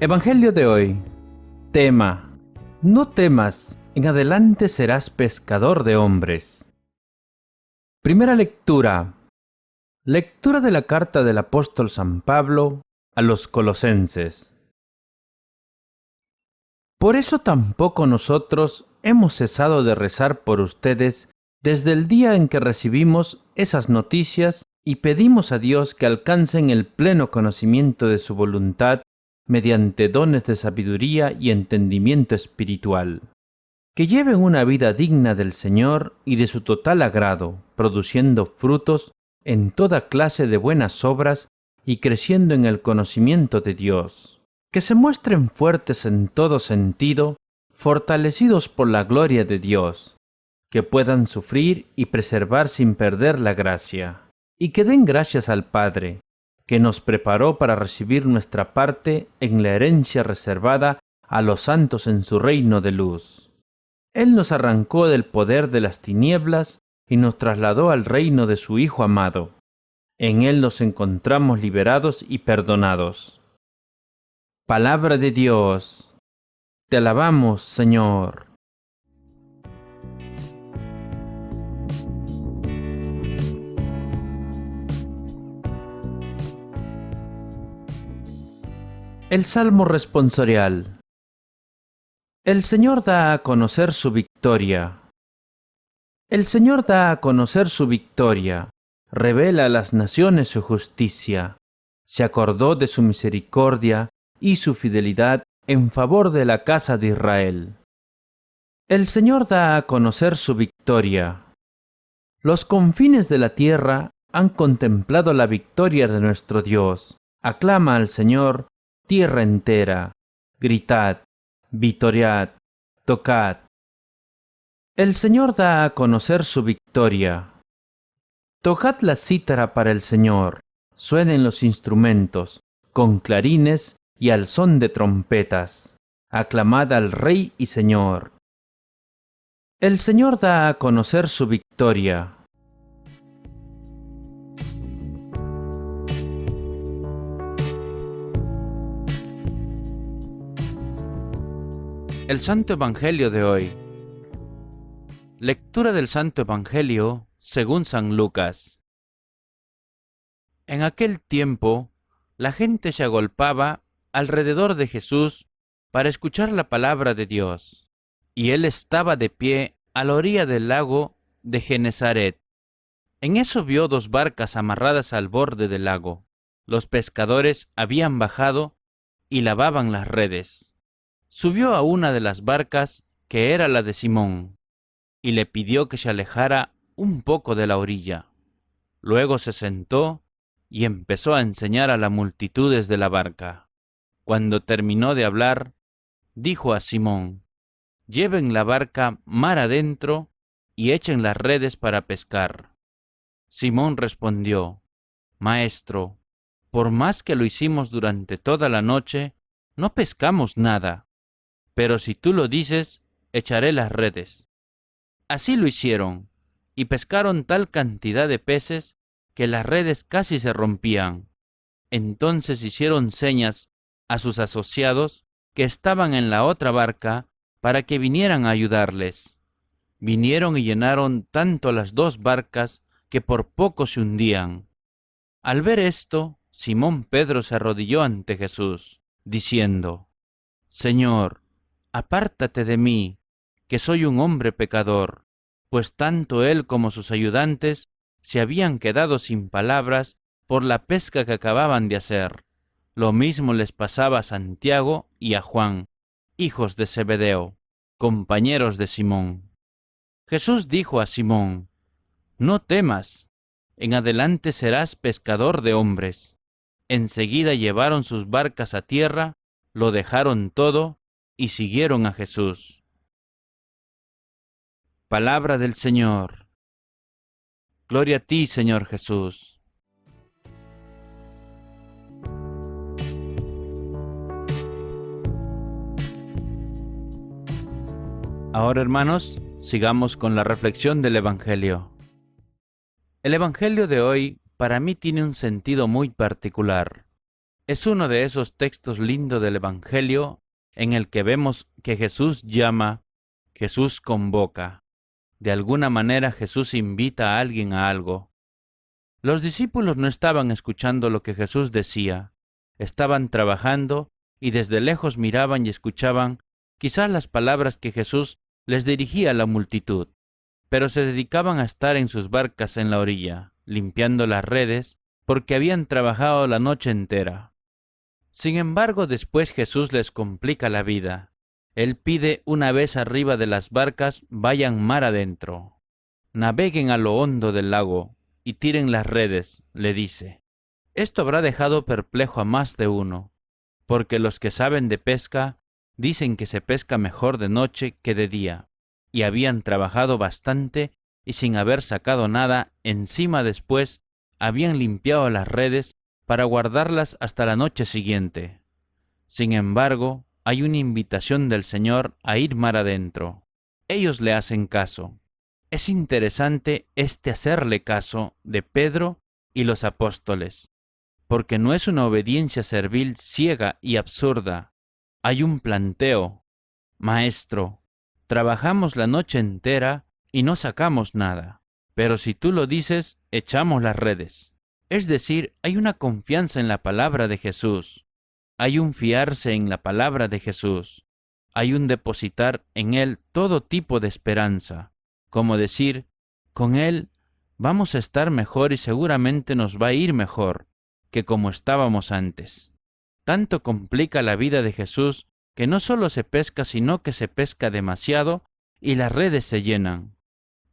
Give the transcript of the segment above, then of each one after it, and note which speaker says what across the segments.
Speaker 1: Evangelio de hoy. Tema: no temas, en adelante serás pescador de hombres. Primera lectura. Lectura de la carta del apóstol San Pablo a los Colosenses. Por eso tampoco nosotros hemos cesado de rezar por ustedes desde el día en que recibimos esas noticias y pedimos a Dios que alcancen el pleno conocimiento de su voluntad mediante dones de sabiduría y entendimiento espiritual, que lleven una vida digna del Señor y de su total agrado, produciendo frutos en toda clase de buenas obras y creciendo en el conocimiento de Dios, que se muestren fuertes en todo sentido, fortalecidos por la gloria de Dios, que puedan sufrir y preservar sin perder la gracia, y que den gracias al Padre, que nos preparó para recibir nuestra parte en la herencia reservada a los santos en su reino de luz. Él nos arrancó del poder de las tinieblas y nos trasladó al reino de su Hijo amado. En Él nos encontramos liberados y perdonados. Palabra de Dios. Te alabamos, Señor. El Salmo responsorial. El Señor da a conocer su victoria. El Señor da a conocer su victoria, revela a las naciones su justicia. Se acordó de su misericordia y su fidelidad en favor de la casa de Israel. El Señor da a conocer su victoria. Los confines de la tierra han contemplado la victoria de nuestro Dios. Aclama al Señor, tierra entera, gritad, vitoriad, tocad. El Señor da a conocer su victoria. Tocad la cítara para el Señor, suenen los instrumentos, con clarines y al son de trompetas. Aclamad al Rey y Señor. El Señor da a conocer su victoria. El Santo Evangelio de hoy. Lectura del Santo Evangelio según San Lucas. En aquel tiempo, la gente se agolpaba alrededor de Jesús para escuchar la palabra de Dios, y él estaba de pie a la orilla del lago de Genesaret. En eso vio dos barcas amarradas al borde del lago. Los pescadores habían bajado y lavaban las redes. Subió a una de las barcas, que era la de Simón, y le pidió que se alejara un poco de la orilla. Luego se sentó y empezó a enseñar a la multitud desde la barca. Cuando terminó de hablar, dijo a Simón: «Lleven la barca mar adentro y echen las redes para pescar». Simón respondió: «Maestro, por más que lo hicimos durante toda la noche, no pescamos nada. Pero si tú lo dices, echaré las redes». Así lo hicieron, y pescaron tal cantidad de peces que las redes casi se rompían. Entonces hicieron señas a sus asociados que estaban en la otra barca para que vinieran a ayudarles. Vinieron y llenaron tanto las dos barcas que por poco se hundían. Al ver esto, Simón Pedro se arrodilló ante Jesús, diciendo: «Señor, apártate de mí, que soy un hombre pecador», pues tanto él como sus ayudantes se habían quedado sin palabras por la pesca que acababan de hacer. Lo mismo les pasaba a Santiago y a Juan, hijos de Zebedeo, compañeros de Simón. Jesús dijo a Simón: «No temas, en adelante serás pescador de hombres». Enseguida llevaron sus barcas a tierra, lo dejaron todo y siguieron a Jesús. Palabra del Señor. Gloria a ti, Señor Jesús. Ahora, hermanos, sigamos con la reflexión del Evangelio. El Evangelio de hoy para mí tiene un sentido muy particular. Es uno de esos textos lindos del Evangelio en el que vemos que Jesús llama, Jesús convoca. De alguna manera Jesús invita a alguien a algo. Los discípulos no estaban escuchando lo que Jesús decía, estaban trabajando y desde lejos miraban y escuchaban quizás las palabras que Jesús les dirigía a la multitud, pero se dedicaban a estar en sus barcas en la orilla, limpiando las redes, porque habían trabajado la noche entera. Sin embargo, después Jesús les complica la vida. Él pide una vez arriba de las barcas, vayan mar adentro. Naveguen a lo hondo del lago y tiren las redes, le dice. Esto habrá dejado perplejo a más de uno, porque los que saben de pesca dicen que se pesca mejor de noche que de día, y habían trabajado bastante y sin haber sacado nada, encima después habían limpiado las redes para guardarlas hasta la noche siguiente. Sin embargo, hay una invitación del Señor a ir mar adentro. Ellos le hacen caso. Es interesante hacerle caso de Pedro y los apóstoles, porque no es una obediencia servil ciega y absurda. Hay un planteo. Maestro, trabajamos la noche entera y no sacamos nada, pero si tú lo dices, echamos las redes. Es decir, hay una confianza en la palabra de Jesús. Hay un fiarse en la palabra de Jesús. Hay un depositar en Él todo tipo de esperanza. Como decir, con Él vamos a estar mejor y seguramente nos va a ir mejor que como estábamos antes. Tanto complica la vida de Jesús que no solo se pesca, sino que se pesca demasiado y las redes se llenan.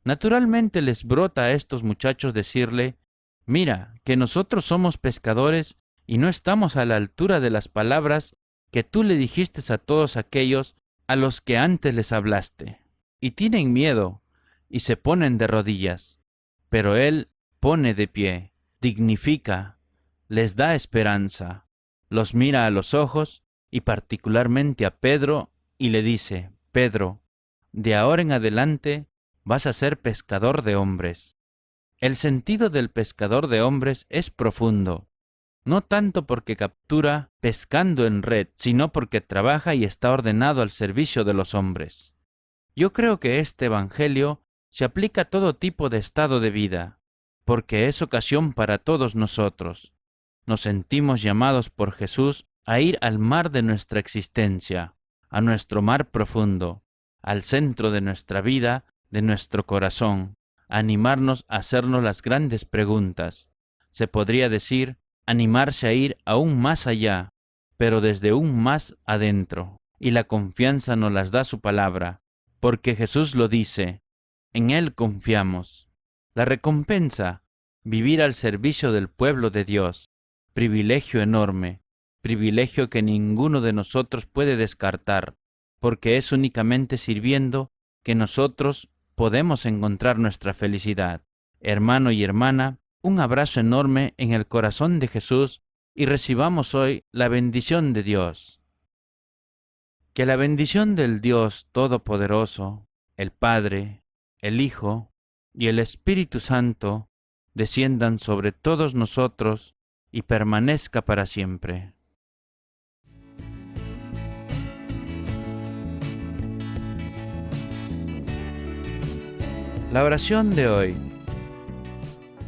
Speaker 1: Naturalmente les brota a estos muchachos decirle, mira, que nosotros somos pescadores y no estamos a la altura de las palabras que tú le dijiste a todos aquellos a los que antes les hablaste. Y tienen miedo y se ponen de rodillas, pero Él pone de pie, dignifica, les da esperanza, los mira a los ojos y particularmente a Pedro y le dice, Pedro, de ahora en adelante vas a ser pescador de hombres. El sentido del pescador de hombres es profundo, no tanto porque captura pescando en red, sino porque trabaja y está ordenado al servicio de los hombres. Yo creo que este Evangelio se aplica a todo tipo de estado de vida, porque es ocasión para todos nosotros. Nos sentimos llamados por Jesús a ir al mar de nuestra existencia, a nuestro mar profundo, al centro de nuestra vida, de nuestro corazón, a animarnos a hacernos las grandes preguntas. Se podría decir, animarse a ir aún más allá, pero desde un más adentro, y la confianza nos las da su palabra, porque Jesús lo dice, en Él confiamos. La recompensa, vivir al servicio del pueblo de Dios, privilegio enorme, privilegio que ninguno de nosotros puede descartar, porque es únicamente sirviendo que nosotros podemos encontrar nuestra felicidad. Hermano y hermana, un abrazo enorme en el corazón de Jesús y recibamos hoy la bendición de Dios. Que la bendición del Dios Todopoderoso, el Padre, el Hijo y el Espíritu Santo desciendan sobre todos nosotros y permanezca para siempre. La oración de hoy.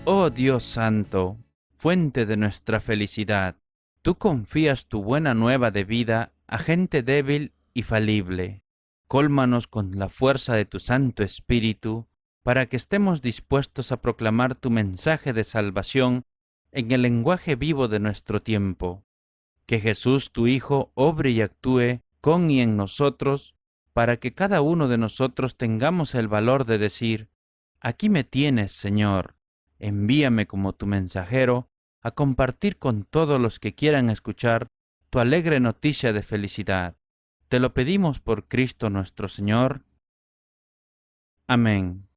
Speaker 1: Oh Dios Santo, fuente de nuestra felicidad, tú confías tu buena nueva de vida a gente débil y falible. Cólmanos con la fuerza de tu Santo Espíritu, para que estemos dispuestos a proclamar tu mensaje de salvación en el lenguaje vivo de nuestro tiempo. Que Jesús, tu Hijo, obre y actúe con y en nosotros, para que cada uno de nosotros tengamos el valor de decir, aquí me tienes, Señor, envíame como tu mensajero a compartir con todos los que quieran escuchar tu alegre noticia de felicidad. Te lo pedimos por Cristo nuestro Señor. Amén.